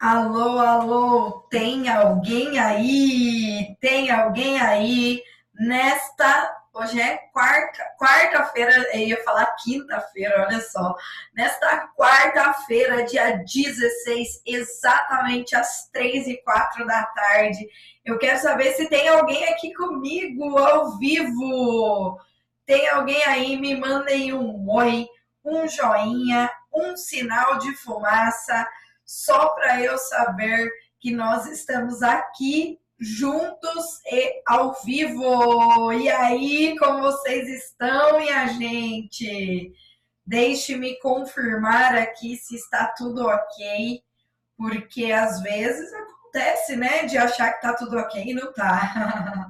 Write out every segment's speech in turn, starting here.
Alô, alô, tem alguém aí? Tem alguém aí hoje é quarta-feira, eu ia falar quinta-feira, olha só. Nesta quarta-feira, dia 16, exatamente às 3h04 da tarde, eu quero saber se tem alguém aqui comigo ao vivo. Tem alguém aí? Me mandem um oi, um joinha, um sinal de fumaça só para eu saber que nós estamos aqui juntos e ao vivo. E aí, como vocês estão, minha gente? Deixe-me confirmar aqui se está tudo ok, porque às vezes acontece, né, de achar que tá tudo ok e não tá.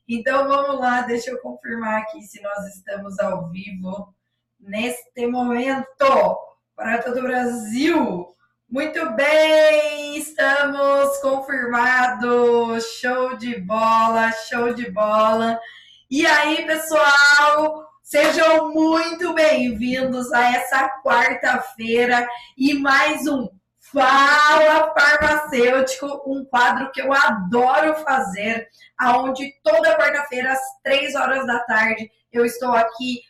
Então vamos lá, deixa eu confirmar aqui se nós estamos ao vivo neste momento para todo o Brasil. Muito bem, estamos confirmados. Show de bola, show de bola. E aí, pessoal, sejam muito bem-vindos a essa quarta-feira e mais um Fala Farmacêutico, um quadro que eu adoro fazer, aonde toda quarta-feira às 3 horas da tarde eu estou aqui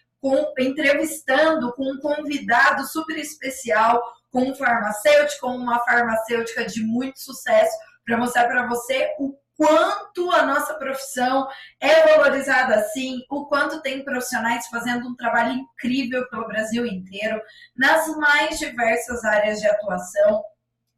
entrevistando com um convidado super especial, com um farmacêutico, com uma farmacêutica de muito sucesso, para mostrar para você o quanto a nossa profissão é valorizada assim, o quanto tem profissionais fazendo um trabalho incrível pelo Brasil inteiro, nas mais diversas áreas de atuação,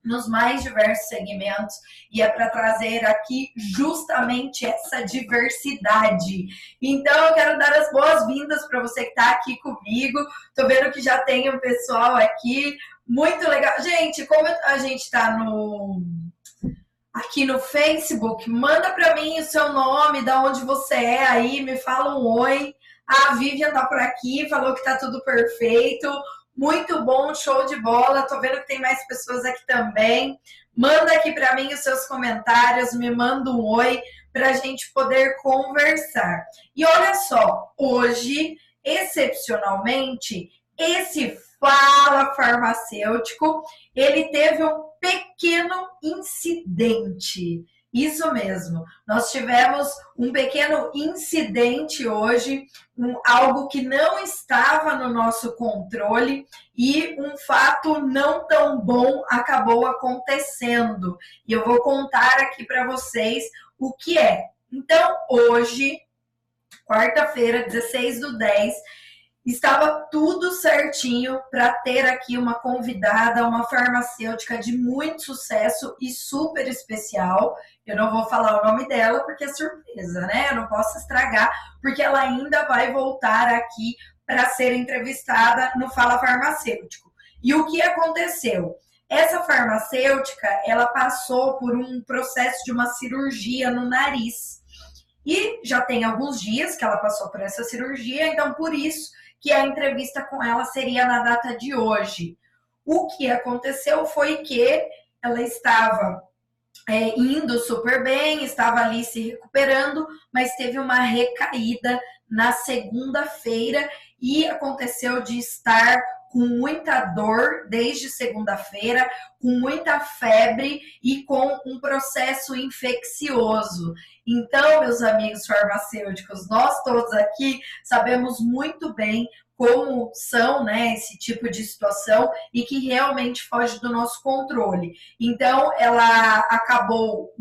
nos mais diversos segmentos, e é para trazer aqui justamente essa diversidade. Então, eu quero dar as boas-vindas para você que está aqui comigo. Estou vendo que já tem um pessoal aqui, muito legal. Gente, como a gente está aqui no Facebook, manda para mim o seu nome, da onde você é aí, me fala um oi. A Vivian tá por aqui, falou que tá tudo perfeito. Muito bom, show de bola. Tô vendo que tem mais pessoas aqui também. Manda aqui para mim os seus comentários, me manda um oi para a gente poder conversar. E olha só, hoje, excepcionalmente, esse Fala Farmacêutico, ele teve um pequeno incidente. Isso mesmo, nós tivemos um pequeno incidente hoje, algo que não estava no nosso controle e um fato não tão bom acabou acontecendo. E eu vou contar aqui para vocês o que é. Então, hoje, quarta-feira, 16/10, estava tudo certinho para ter aqui uma convidada, uma farmacêutica de muito sucesso e super especial. Eu não vou falar o nome dela porque é surpresa, né? Eu não posso estragar, porque ela ainda vai voltar aqui para ser entrevistada no Fala Farmacêutico. E o que aconteceu? Essa farmacêutica, ela passou por um processo de uma cirurgia no nariz. E já tem alguns dias que ela passou por essa cirurgia, então por isso que a entrevista com ela seria na data de hoje. O que aconteceu foi que ela estava indo super bem, estava ali se recuperando, mas teve uma recaída na segunda-feira e aconteceu de estar com muita dor desde segunda-feira, com muita febre e com um processo infeccioso. Então, meus amigos farmacêuticos, nós todos aqui sabemos muito bem como são, né, esse tipo de situação e que realmente foge do nosso controle. Então, ela acabou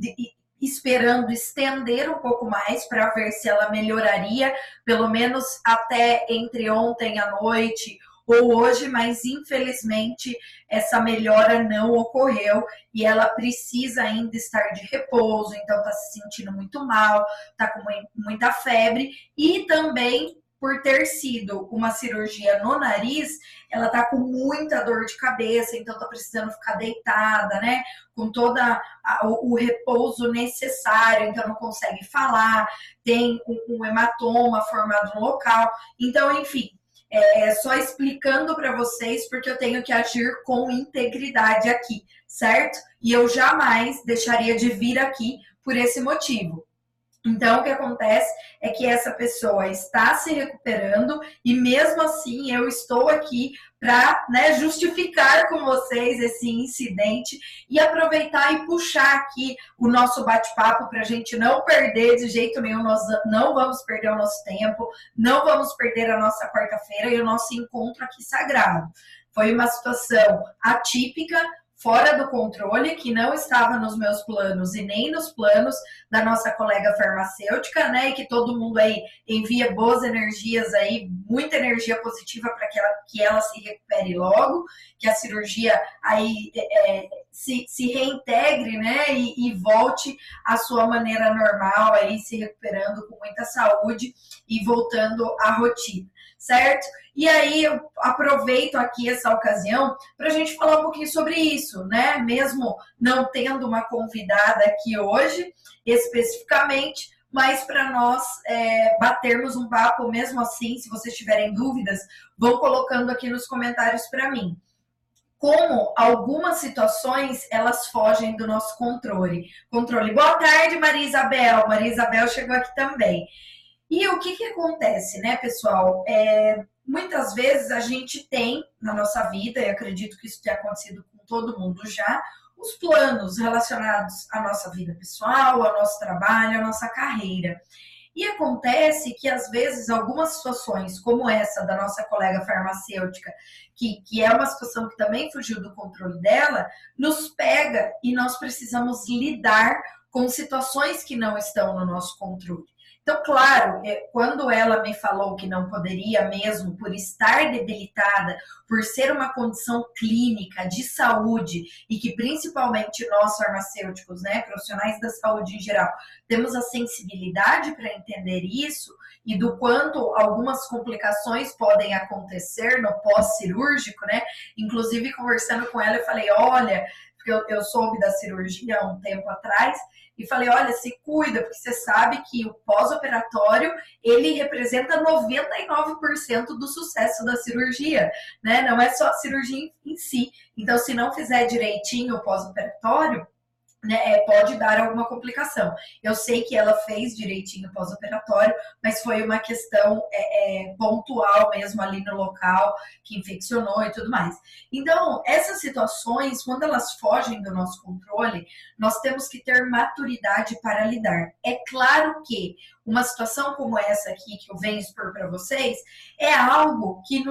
esperando estender um pouco mais para ver se ela melhoraria, pelo menos até entre ontem à noite ou hoje, mas infelizmente essa melhora não ocorreu e ela precisa ainda estar de repouso, então está se sentindo muito mal, está com muita febre e também por ter sido uma cirurgia no nariz, ela tá com muita dor de cabeça, então tá precisando ficar deitada, né? Com todo o repouso necessário, então não consegue falar, tem um hematoma formado no local. Então, enfim, só explicando para vocês, porque eu tenho que agir com integridade aqui, certo? E eu jamais deixaria de vir aqui por esse motivo. Então, o que acontece é que essa pessoa está se recuperando e mesmo assim eu estou aqui para, né, justificar com vocês esse incidente e aproveitar e puxar aqui o nosso bate-papo para a gente não perder de jeito nenhum. Nós não vamos perder o nosso tempo, não vamos perder a nossa quarta-feira e o nosso encontro aqui sagrado. Foi uma situação atípica, fora do controle, que não estava nos meus planos e nem nos planos da nossa colega farmacêutica, né? E que todo mundo aí envia boas energias aí, muita energia positiva para que ela se recupere logo, que a cirurgia aí se reintegre, né? E volte à sua maneira normal, aí se recuperando com muita saúde e voltando à rotina, certo? E aí eu aproveito aqui essa ocasião para a gente falar um pouquinho sobre isso, né? Mesmo não tendo uma convidada aqui hoje, especificamente, mas para nós batermos um papo mesmo assim, se vocês tiverem dúvidas, vão colocando aqui nos comentários para mim. Como algumas situações, elas fogem do nosso controle. Boa tarde, Maria Isabel. Maria Isabel chegou aqui também. E o que acontece, né, pessoal? Muitas vezes a gente tem na nossa vida, e acredito que isso tenha acontecido com todo mundo já, os planos relacionados à nossa vida pessoal, ao nosso trabalho, à nossa carreira. E acontece que, às vezes, algumas situações, como essa da nossa colega farmacêutica, que é uma situação que também fugiu do controle dela, nos pega e nós precisamos lidar com situações que não estão no nosso controle. Então, claro, quando ela me falou que não poderia mesmo, por estar debilitada, por ser uma condição clínica de saúde, e que principalmente nós farmacêuticos, né, profissionais da saúde em geral, temos a sensibilidade para entender isso e do quanto algumas complicações podem acontecer no pós-cirúrgico, né? Inclusive, conversando com ela, eu falei, olha, porque eu soube da cirurgia há um tempo atrás, e falei, olha, se cuida, porque você sabe que o pós-operatório, ele representa 99% do sucesso da cirurgia, né? Não é só a cirurgia em si. Então, se não fizer direitinho o pós-operatório, né, pode dar alguma complicação. Eu sei que ela fez direitinho pós-operatório, mas foi uma questão pontual mesmo ali no local, que infeccionou e tudo mais. Então, essas situações, quando elas fogem do nosso controle, nós temos que ter maturidade para lidar. É claro que uma situação como essa aqui, que eu venho expor para vocês, é algo que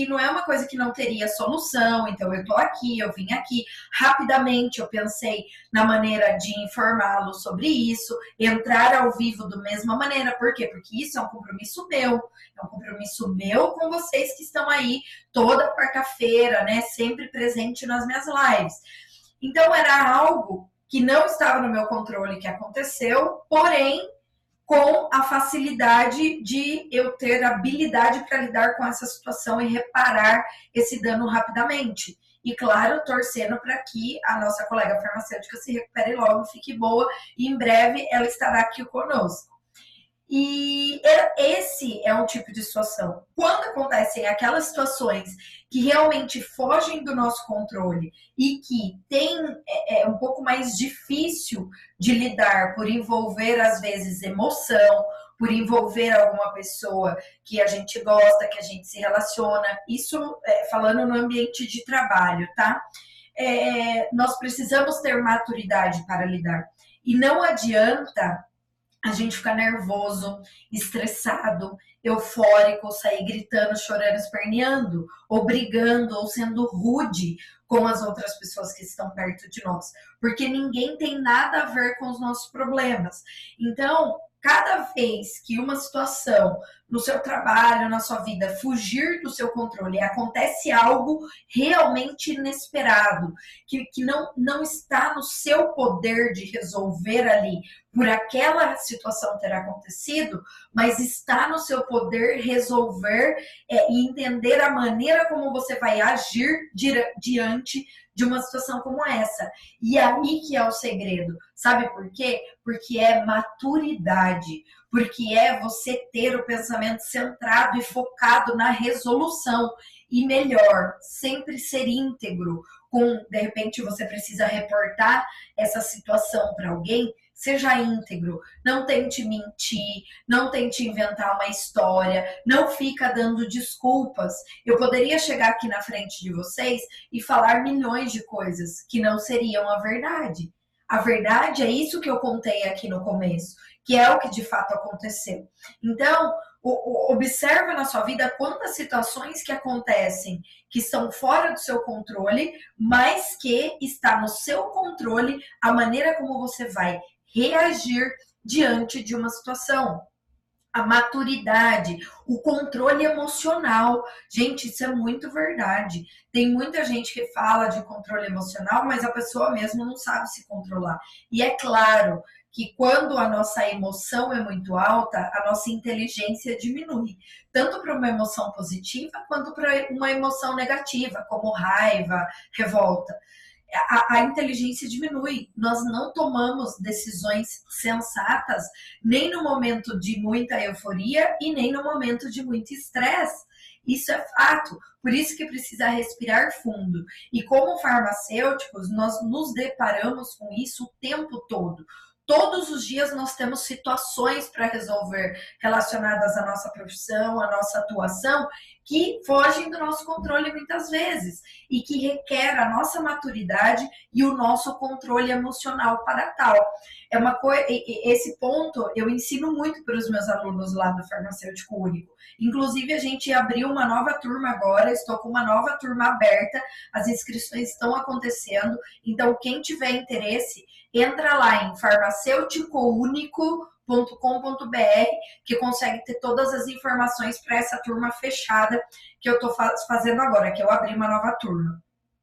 não é uma coisa que não teria solução. Então, eu tô aqui, eu vim aqui, rapidamente eu pensei na maneira de informá-lo sobre isso, entrar ao vivo da mesma maneira. Por quê? Porque isso é um compromisso meu com vocês que estão aí toda quarta-feira, né, sempre presente nas minhas lives. Então, era algo que não estava no meu controle que aconteceu, porém, com a facilidade de eu ter habilidade para lidar com essa situação e reparar esse dano rapidamente. E, claro, torcendo para que a nossa colega farmacêutica se recupere logo, fique boa, e em breve ela estará aqui conosco. E esse é um tipo de situação. Quando acontecem aquelas situações que realmente fogem do nosso controle e que tem um pouco mais difícil de lidar por envolver, às vezes, emoção, por envolver alguma pessoa que a gente gosta, que a gente se relaciona, isso falando no ambiente de trabalho, tá? Nós precisamos ter maturidade para lidar. E não adianta a gente ficar nervoso, estressado, eufórico, sair gritando, chorando, esperneando, ou brigando, ou sendo rude com as outras pessoas que estão perto de nós. Porque ninguém tem nada a ver com os nossos problemas. Então, cada vez que uma situação no seu trabalho, na sua vida, fugir do seu controle, acontece algo realmente inesperado, que não está no seu poder de resolver ali, por aquela situação ter acontecido, mas está no seu poder resolver e entender a maneira como você vai agir diante de uma situação como essa. E aí que é o segredo. Sabe por quê? Porque é maturidade. Porque é você ter o pensamento centrado e focado na resolução. e melhor, sempre ser íntegro. De repente você precisa reportar essa situação para alguém, seja íntegro, não tente mentir, não tente inventar uma história, não fica dando desculpas. Eu poderia chegar aqui na frente de vocês e falar milhões de coisas que não seriam a verdade. A verdade é isso que eu contei aqui no começo, que é o que de fato aconteceu. Então, observa na sua vida quantas situações que acontecem que estão fora do seu controle, mas que está no seu controle a maneira como você vai reagir diante de uma situação. A maturidade, o controle emocional. Gente, isso é muito verdade. Tem muita gente que fala de controle emocional, mas a pessoa mesmo não sabe se controlar. E é claro que quando a nossa emoção é muito alta, a nossa inteligência diminui. Tanto para uma emoção positiva, quanto para uma emoção negativa, como raiva, revolta. A inteligência diminui. Nós não tomamos decisões sensatas nem no momento de muita euforia e nem no momento de muito estresse. Isso é fato. Por isso que precisa respirar fundo. E como farmacêuticos, nós nos deparamos com isso o tempo todo. Todos os dias nós temos situações para resolver relacionadas à nossa profissão, à nossa atuação, que fogem do nosso controle muitas vezes e que requer a nossa maturidade e o nosso controle emocional para tal. É uma coisa, esse ponto eu ensino muito para os meus alunos lá do Farmacêutico Único. Inclusive, a gente abriu uma nova turma agora, estou com uma nova turma aberta, as inscrições estão acontecendo, então quem tiver interesse, entra lá em farmacêuticounico.com.br, que consegue ter todas as informações para essa turma fechada que eu estou fazendo agora, que eu abri uma nova turma.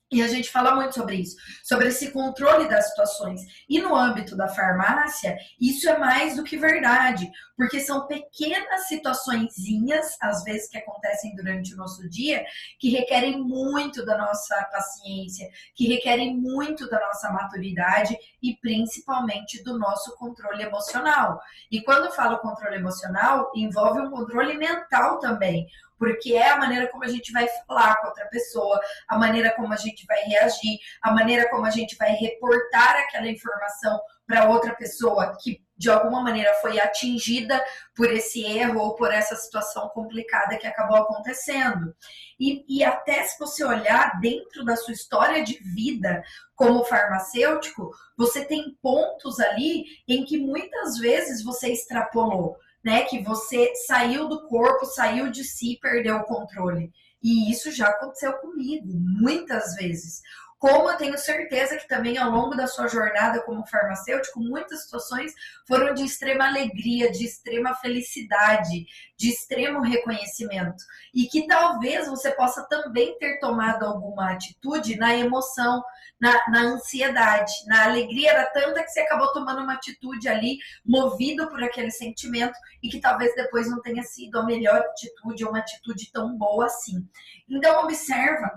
E a gente fala muito sobre isso, sobre esse controle das situações. E no âmbito da farmácia, isso é mais do que verdade, porque são pequenas situaçõezinhas, às vezes, que acontecem durante o nosso dia, que requerem muito da nossa paciência, que requerem muito da nossa maturidade e principalmente do nosso controle emocional. E quando eu falo controle emocional, envolve um controle mental também, porque é a maneira como a gente vai falar com outra pessoa, a maneira como a gente vai reagir, a maneira como a gente vai reportar aquela informação para outra pessoa que de alguma maneira foi atingida por esse erro ou por essa situação complicada que acabou acontecendo. E até se você olhar dentro da sua história de vida como farmacêutico, você tem pontos ali em que muitas vezes você extrapolou, né, que você saiu do corpo, saiu de si, perdeu o controle. E isso já aconteceu comigo, muitas vezes. Como eu tenho certeza que também ao longo da sua jornada como farmacêutico, muitas situações foram de extrema alegria, de extrema felicidade, de extremo reconhecimento. E que talvez você possa também ter tomado alguma atitude na emoção, na ansiedade. Na alegria era tanta que você acabou tomando uma atitude ali, movido por aquele sentimento, e que talvez depois não tenha sido a melhor atitude ou uma atitude tão boa assim. Então, observa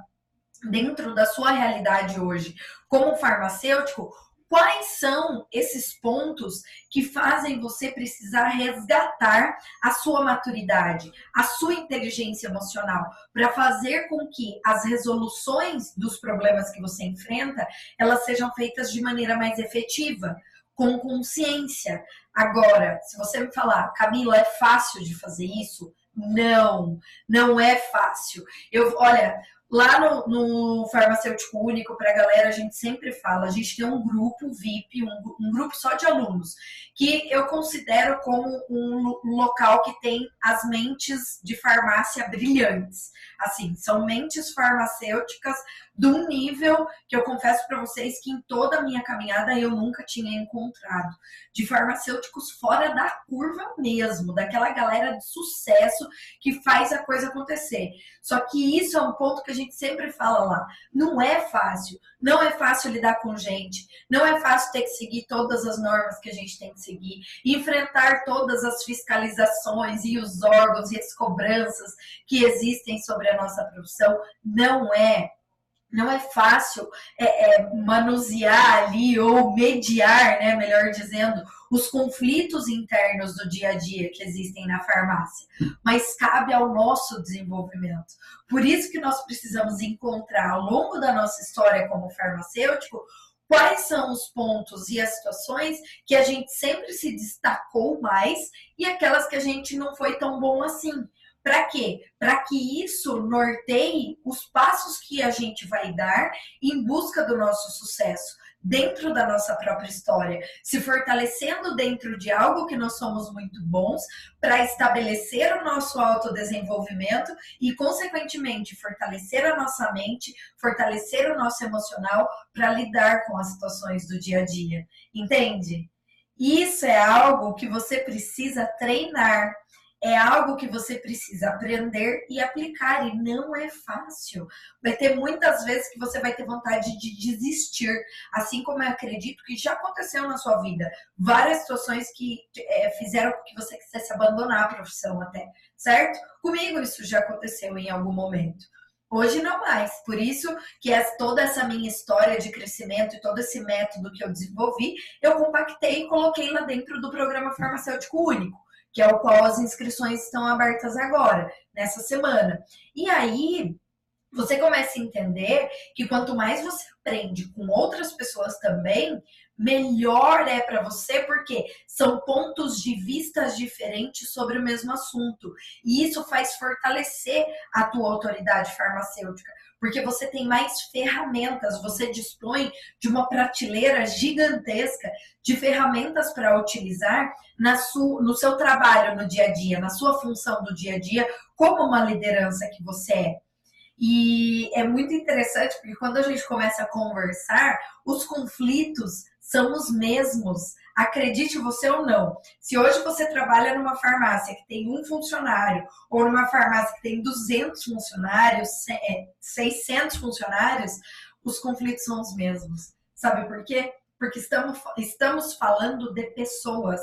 dentro da sua realidade hoje como farmacêutico, quais são esses pontos que fazem você precisar resgatar a sua maturidade, a sua inteligência emocional, para fazer com que as resoluções dos problemas que você enfrenta, elas sejam feitas de maneira mais efetiva, com consciência. Agora, se você me falar, Camila, é fácil de fazer isso? Não, não é fácil. Olha, lá no Farmacêutico Único, para a galera, a gente sempre fala, a gente tem um grupo VIP, um grupo só de alunos, que eu considero como um local que tem as mentes de farmácia brilhantes. Assim, são mentes farmacêuticas de um nível que eu confesso para vocês que em toda a minha caminhada eu nunca tinha encontrado. De farmacêuticos fora da curva mesmo, daquela galera de sucesso que faz a coisa acontecer. Só que isso é um ponto que a gente sempre fala lá. Não é fácil. Não é fácil lidar com gente. Não é fácil ter que seguir todas as normas que a gente tem que seguir. Enfrentar todas as fiscalizações e os órgãos e as cobranças que existem sobre a nossa profissão. Não é fácil manusear ali ou mediar, né, melhor dizendo, os conflitos internos do dia a dia que existem na farmácia, mas cabe ao nosso desenvolvimento. Por isso que nós precisamos encontrar, ao longo da nossa história como farmacêutico, quais são os pontos e as situações que a gente sempre se destacou mais e aquelas que a gente não foi tão bom assim. Para quê? Para que isso norteie os passos que a gente vai dar em busca do nosso sucesso, dentro da nossa própria história, se fortalecendo dentro de algo que nós somos muito bons, para estabelecer o nosso autodesenvolvimento e, consequentemente, fortalecer a nossa mente, fortalecer o nosso emocional para lidar com as situações do dia a dia. Entende? Isso é algo que você precisa treinar. É algo que você precisa aprender e aplicar, e não é fácil. Vai ter muitas vezes que você vai ter vontade de desistir, assim como eu acredito que já aconteceu na sua vida. Várias situações que fizeram com que você quisesse abandonar a profissão até, certo? Comigo isso já aconteceu em algum momento. Hoje não mais. Por isso que toda essa minha história de crescimento e todo esse método que eu desenvolvi, eu compactei e coloquei lá dentro do Programa Farmacêutico Único, que é o qual as inscrições estão abertas agora, nessa semana. E aí, você começa a entender que quanto mais você aprende com outras pessoas também, melhor é para você, porque são pontos de vistas diferentes sobre o mesmo assunto. E isso faz fortalecer a tua autoridade farmacêutica, porque você tem mais ferramentas, você dispõe de uma prateleira gigantesca de ferramentas para utilizar no seu trabalho no dia a dia, na sua função do dia a dia, como uma liderança que você é. E é muito interessante, porque quando a gente começa a conversar, os conflitos são os mesmos. Acredite você ou não. Se hoje você trabalha numa farmácia que tem um funcionário, ou numa farmácia que tem 200 funcionários, 600 funcionários, os conflitos são os mesmos. Sabe por quê? Porque estamos falando de pessoas.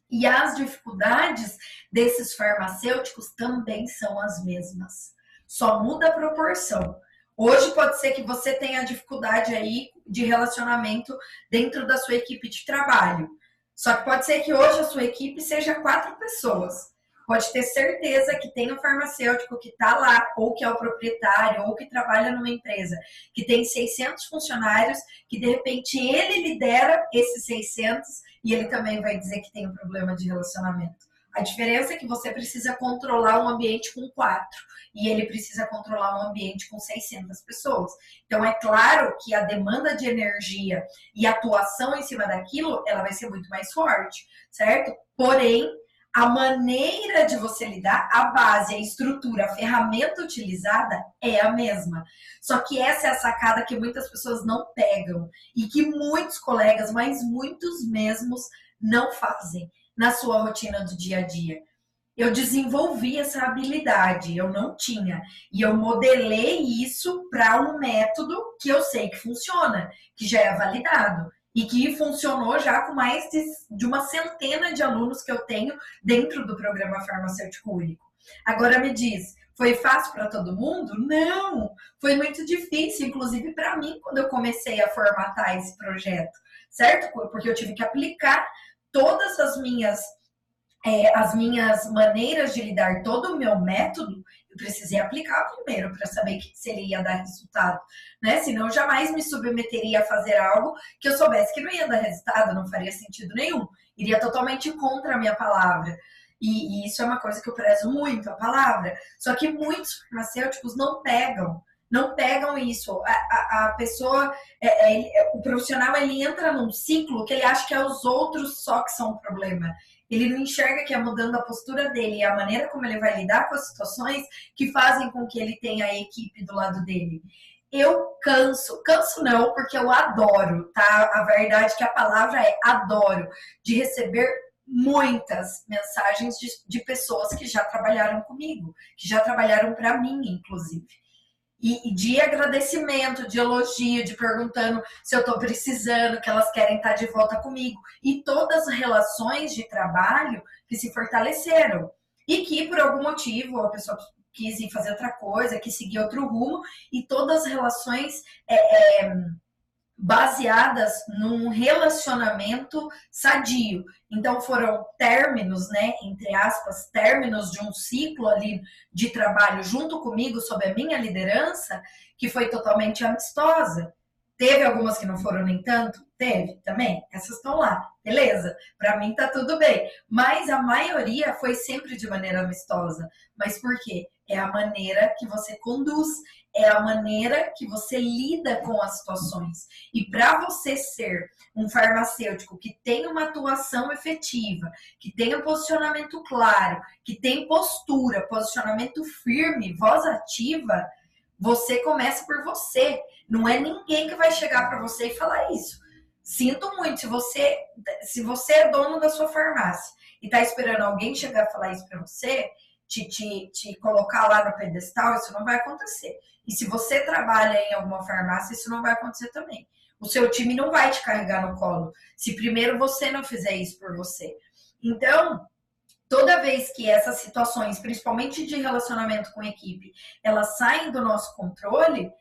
E as dificuldades desses farmacêuticos também são as mesmas. Só muda a proporção. Hoje pode ser que você tenha dificuldade aí de relacionamento dentro da sua equipe de trabalho. Só que pode ser que hoje a sua equipe seja 4 pessoas. Pode ter certeza que tem um farmacêutico que está lá, ou que é o proprietário, ou que trabalha numa empresa, que tem 600 funcionários, que de repente ele lidera esses 600 e ele também vai dizer que tem um problema de relacionamento. A diferença é que você precisa controlar um ambiente com 4 e ele precisa controlar um ambiente com 600 pessoas. Então, é claro que a demanda de energia e atuação em cima daquilo, ela vai ser muito mais forte, certo? Porém, a maneira de você lidar, a base, a estrutura, a ferramenta utilizada é a mesma. Só que essa é a sacada que muitas pessoas não pegam e que muitos colegas, mas muitos mesmos, não fazem na sua rotina do dia a dia. Eu desenvolvi essa habilidade, eu não tinha. E eu modelei isso para um método que eu sei que funciona, que já é validado. E que funcionou já com mais de uma centena de alunos que eu tenho dentro do Programa Farmacêutico Único. Agora me diz, foi fácil para todo mundo? Não! Foi muito difícil, inclusive para mim, quando eu comecei a formatar esse projeto, certo? Porque eu tive que aplicar todas as minhas maneiras de lidar, todo o meu método, eu precisei aplicar primeiro para saber se ele ia dar resultado, né? Senão eu jamais me submeteria a fazer algo que eu soubesse que não ia dar resultado, não faria sentido nenhum. Iria totalmente contra a minha palavra. E isso é uma coisa que eu prezo muito, a palavra. Só que muitos farmacêuticos não pegam isso. A pessoa, o profissional, ele entra num ciclo que ele acha que é os outros só que são o problema. Ele não enxerga que é mudando a postura dele e a maneira como ele vai lidar com as situações que fazem com que ele tenha a equipe do lado dele. Eu canso não, porque eu adoro, tá? A verdade é que a palavra é adoro, de receber muitas mensagens de pessoas que já trabalharam comigo, que já trabalharam para mim, inclusive. E de agradecimento, de elogio, de perguntando se eu estou precisando, que elas querem estar de volta comigo. E todas as relações de trabalho que se fortaleceram. E que, por algum motivo, a pessoa quis ir fazer outra coisa, quis seguir outro rumo. E todas as relações baseadas num relacionamento sadio. Então foram términos, né, entre aspas, términos de um ciclo ali de trabalho junto comigo sob a minha liderança, que foi totalmente amistosa. Teve algumas que não foram nem tanto? Teve também. Essas estão lá. Beleza. Para mim tá tudo bem. Mas a maioria foi sempre de maneira amistosa. Mas por quê? É a maneira que você conduz, é a maneira que você lida com as situações. E para você ser um farmacêutico que tem uma atuação efetiva, que tem um posicionamento claro, que tem postura, posicionamento firme, voz ativa, você começa por você. Não é ninguém que vai chegar para você e falar isso. Sinto muito, se você é dono da sua farmácia e está esperando alguém chegar a falar isso para você, te colocar lá no pedestal, isso não vai acontecer. E se você trabalha em alguma farmácia, isso não vai acontecer também. O seu time não vai te carregar no colo, se primeiro você não fizer isso por você. Então, toda vez que essas situações, principalmente de relacionamento com equipe, elas saem do nosso controle,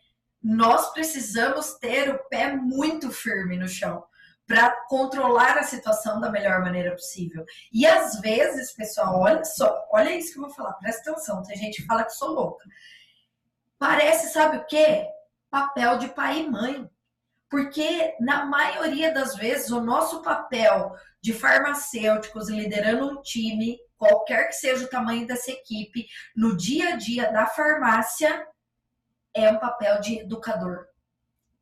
nós precisamos ter o pé muito firme no chão para controlar a situação da melhor maneira possível. E às vezes, pessoal, olha só, olha isso que eu vou falar, presta atenção, tem gente que fala que sou louca. Parece, sabe o quê? Papel de pai e mãe. Porque, na maioria das vezes, o nosso papel de farmacêuticos liderando um time, qualquer que seja o tamanho dessa equipe, no dia a dia da farmácia, é um papel de educador.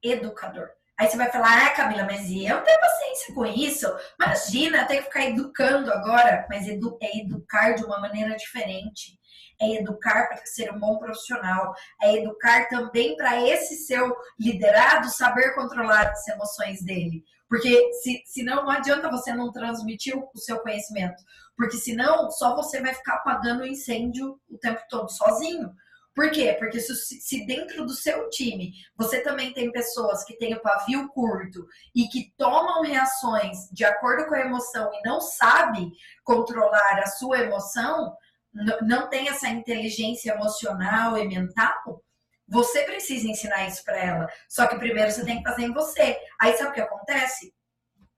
Educador. Aí você vai falar, Camila, mas eu não tenho paciência com isso. Imagina, tem que ficar educando agora. Mas é educar de uma maneira diferente. É educar para ser um bom profissional. É educar também para esse seu liderado saber controlar as emoções dele. Porque senão não adianta você não transmitir o seu conhecimento. Porque senão só você vai ficar apagando o incêndio o tempo todo sozinho. Por quê? Porque se dentro do seu time você também tem pessoas que têm o pavio curto e que tomam reações de acordo com a emoção e não sabe controlar a sua emoção, não tem essa inteligência emocional e mental, você precisa ensinar isso para ela. Só que primeiro você tem que fazer em você. Aí sabe o que acontece?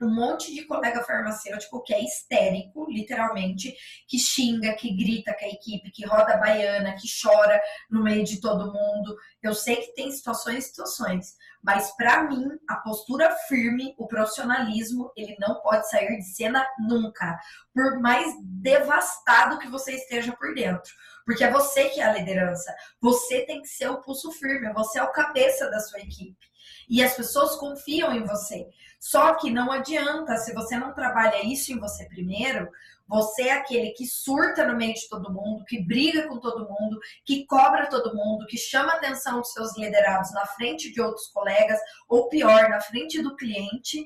Um monte de colega farmacêutico que é histérico, literalmente, que xinga, que grita com a equipe, que roda a baiana, que chora no meio de todo mundo. Eu sei que tem situações e situações, mas para mim, a postura firme, o profissionalismo, ele não pode sair de cena nunca, por mais devastado que você esteja por dentro. Porque é você que é a liderança, você tem que ser o pulso firme, você é o cabeça da sua equipe. E as pessoas confiam em você. Só que não adianta, se você não trabalha isso em você primeiro, você é aquele que surta no meio de todo mundo, que briga com todo mundo, que cobra todo mundo, que chama a atenção dos seus liderados na frente de outros colegas, ou pior, na frente do cliente,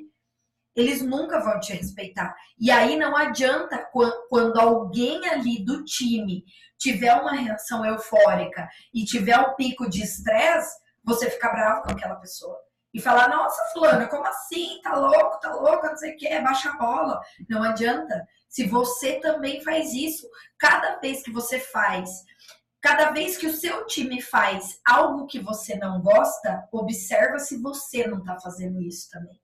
eles nunca vão te respeitar. E aí não adianta quando alguém ali do time tiver uma reação eufórica e tiver um pico de estresse, você ficar bravo com aquela pessoa. E falar, nossa, fulana, como assim? Tá louca, não sei o que, baixa a bola. Não adianta. Se você também faz isso, cada vez que você faz, cada vez que o seu time faz algo que você não gosta, observa se você não tá fazendo isso também.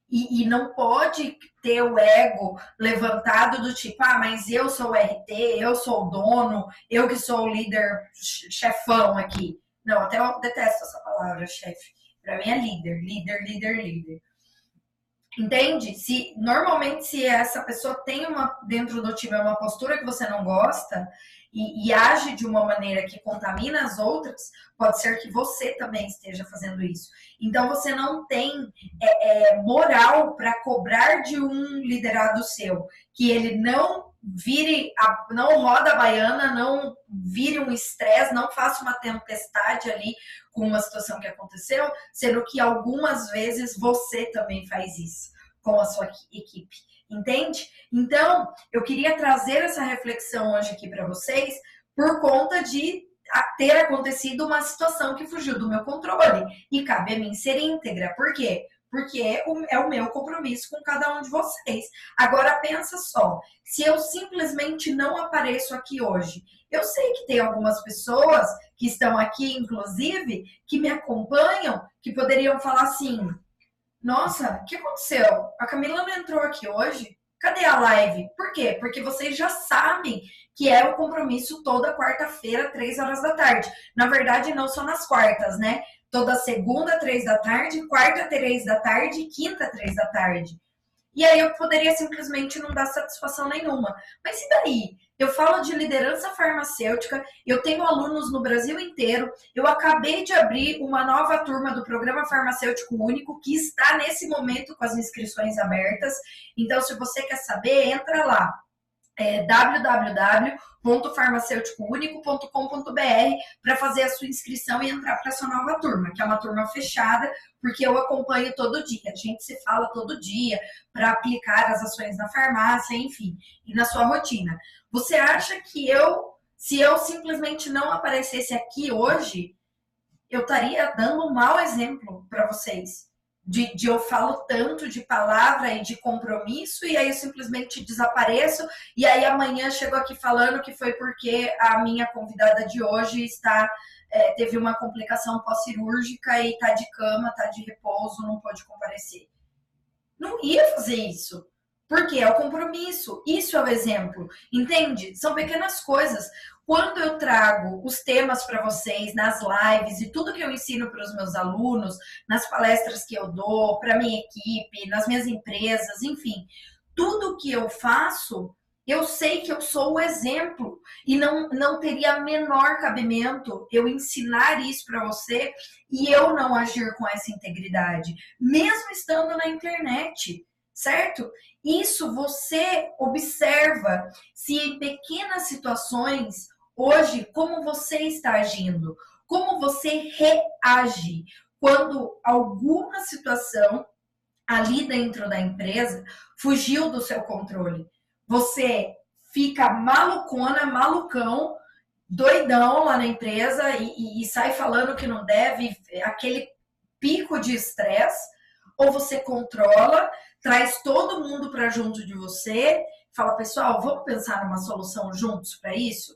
E não pode ter o ego levantado do tipo, mas eu sou o RT, eu sou o dono, eu que sou o líder chefão aqui. Não, até eu detesto essa palavra, chefe. Para mim é líder. Entende? Normalmente, se essa pessoa tem dentro do time uma postura que você não gosta e age de uma maneira que contamina as outras, pode ser que você também esteja fazendo isso. Então, você não tem moral para cobrar de um liderado seu, que ele não não roda a baiana, não vire um estresse, não faça uma tempestade ali com uma situação que aconteceu, sendo que algumas vezes você também faz isso com a sua equipe, entende? Então, eu queria trazer essa reflexão hoje aqui para vocês por conta de ter acontecido uma situação que fugiu do meu controle e cabe a mim ser íntegra. Por quê? Porque é o meu compromisso com cada um de vocês. Agora pensa só, se eu simplesmente não apareço aqui hoje, eu sei que tem algumas pessoas que estão aqui, inclusive, que me acompanham, que poderiam falar assim, Nossa, o que aconteceu? A Camila não entrou aqui hoje? Cadê a live? Por quê? Porque vocês já sabem que é o compromisso toda quarta-feira, 3 horas da tarde. Na verdade, não só nas quartas, né? Toda segunda, 3 da tarde, quarta, 3 da tarde, quinta, 3 da tarde. E aí eu poderia simplesmente não dar satisfação nenhuma. Mas e daí? Eu falo de liderança farmacêutica, eu tenho alunos no Brasil inteiro, eu acabei de abrir uma nova turma do Programa Farmacêutico Único, que está nesse momento com as inscrições abertas. Então, se você quer saber, entra lá. www.farmacêuticounico.com.br para fazer a sua inscrição e entrar para essa nova turma, que é uma turma fechada, porque eu acompanho todo dia. A gente se fala todo dia para aplicar as ações na farmácia, enfim, e na sua rotina. Você acha que se eu simplesmente não aparecesse aqui hoje, eu estaria dando um mau exemplo para vocês? De eu falo tanto de palavra e de compromisso, e aí eu simplesmente desapareço, e aí amanhã chego aqui falando que foi porque a minha convidada de hoje teve uma complicação pós-cirúrgica e está de cama, está de repouso, não pode comparecer. Não ia fazer isso. Porque é o compromisso, isso é o exemplo, entende? São pequenas coisas. Quando eu trago os temas para vocês nas lives e tudo que eu ensino para os meus alunos, nas palestras que eu dou, para minha equipe, nas minhas empresas, enfim, tudo que eu faço, eu sei que eu sou o exemplo e não teria menor cabimento eu ensinar isso para você e eu não agir com essa integridade, mesmo estando na internet, certo? Isso você observa se em pequenas situações, hoje, como você está agindo, como você reage quando alguma situação ali dentro da empresa fugiu do seu controle. Você fica malucona, malucão, doidão lá na empresa e sai falando que não deve, aquele pico de estresse, ou você controla, traz todo mundo para junto de você, fala, pessoal, vamos pensar numa solução juntos para isso?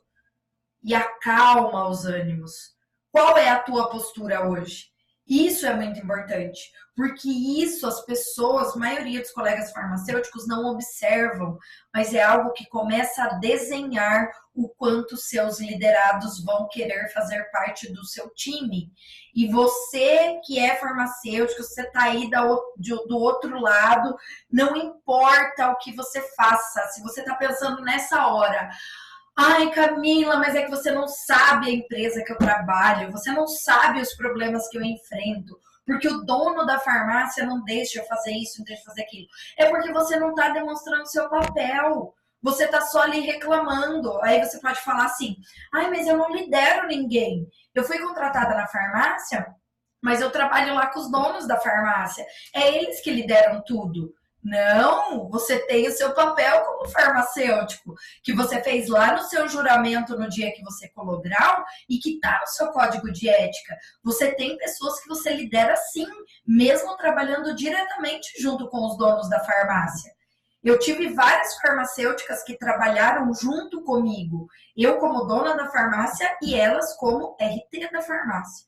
E acalma os ânimos. Qual é a tua postura hoje? Isso é muito importante, porque isso as pessoas, a maioria dos colegas farmacêuticos não observam, mas é algo que começa a desenhar o quanto seus liderados vão querer fazer parte do seu time. E você que é farmacêutico, você está aí do outro lado, não importa o que você faça, se você está pensando nessa hora, ai, Camila, mas é que você não sabe a empresa que eu trabalho, você não sabe os problemas que eu enfrento, porque o dono da farmácia não deixa eu fazer isso, não deixa eu fazer aquilo. É porque você não está demonstrando seu papel, você está só ali reclamando. Aí você pode falar assim, ai, mas eu não lidero ninguém. Eu fui contratada na farmácia, mas eu trabalho lá com os donos da farmácia. É eles que lideram tudo. Não, você tem o seu papel como farmacêutico, que você fez lá no seu juramento no dia que você colou grau e que está no seu código de ética. Você tem pessoas que você lidera sim, mesmo trabalhando diretamente junto com os donos da farmácia. Eu tive várias farmacêuticas que trabalharam junto comigo, eu como dona da farmácia e elas como RT da farmácia.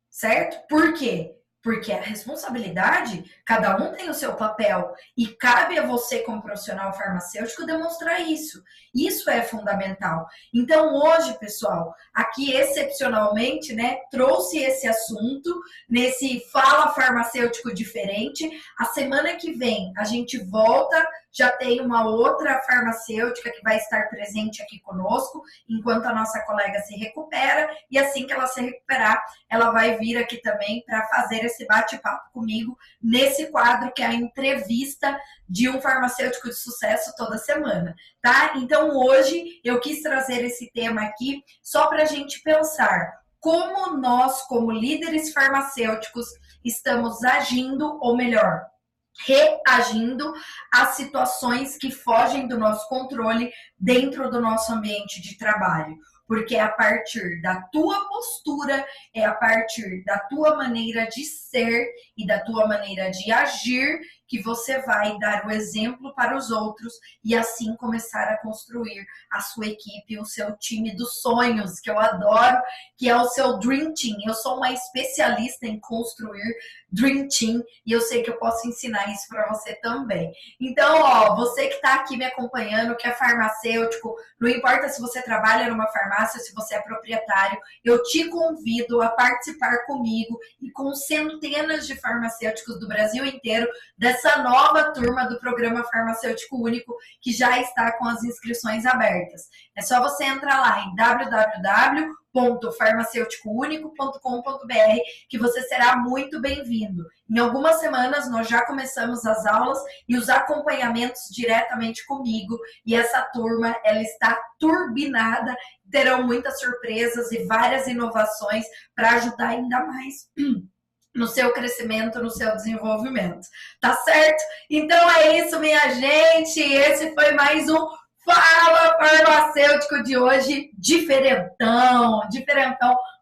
Certo? Por quê? Porque a responsabilidade, cada um tem o seu papel e cabe a você, como profissional farmacêutico, demonstrar isso. Isso é fundamental. Então, hoje, pessoal, aqui excepcionalmente, né, trouxe esse assunto nesse Fala Farmacêutico Diferente. A semana que vem a gente volta, já tem uma outra farmacêutica que vai estar presente aqui conosco, enquanto a nossa colega se recupera, e assim que ela se recuperar, ela vai vir aqui também para fazer esse bate-papo comigo nesse quadro que é a entrevista de um farmacêutico de sucesso toda semana, tá? Então hoje eu quis trazer esse tema aqui só para a gente pensar como nós, como líderes farmacêuticos, estamos agindo, ou melhor, reagindo às situações que fogem do nosso controle dentro do nosso ambiente de trabalho. porque é a partir da tua postura, é a partir da tua maneira de ser e da tua maneira de agir que você vai dar o exemplo para os outros e assim começar a construir a sua equipe, o seu time dos sonhos, que eu adoro, que é o seu Dream Team. Eu sou uma especialista em construir Dream Team e eu sei que eu posso ensinar isso para você também. Então, ó, você que está aqui me acompanhando, que é farmacêutico, não importa se você trabalha numa farmácia, se você é proprietário, eu te convido a participar comigo e com centenas de farmacêuticos do Brasil inteiro dessa nova turma do Programa Farmacêutico Único, que já está com as inscrições abertas. É só você entrar lá em www.farmacêuticounico.com.br que você será muito bem-vindo. Em algumas semanas nós já começamos as aulas e os acompanhamentos diretamente comigo e essa turma, ela está turbinada, terão muitas surpresas e várias inovações para ajudar ainda mais no seu crescimento, no seu desenvolvimento. Tá certo? Então é isso, minha gente. Esse foi mais um Fala Farmacêutico de hoje. Diferentão,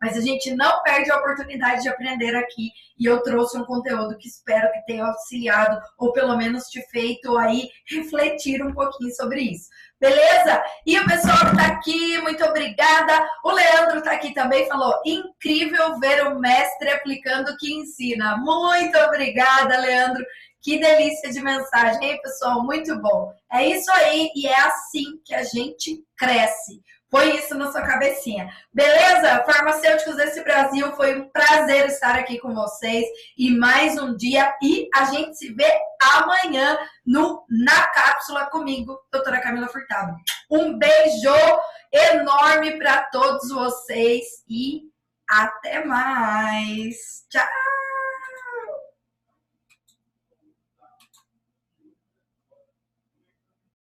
mas a gente não perde a oportunidade de aprender aqui. E eu trouxe um conteúdo que espero que tenha auxiliado, ou pelo menos te feito aí refletir um pouquinho sobre isso. Beleza? E o pessoal que tá aqui, muito obrigada. O Leandro tá aqui também, falou, incrível ver o mestre aplicando o que ensina. Muito obrigada, Leandro. Que delícia de mensagem, hein, pessoal? Muito bom. É isso aí, e é assim que a gente cresce. Põe isso na sua cabecinha. Beleza? Farmacêuticos desse Brasil, foi um prazer estar aqui com vocês. E mais um dia. E a gente se vê amanhã na cápsula comigo, doutora Camila Furtado. Um beijo enorme para todos vocês e até mais. Tchau!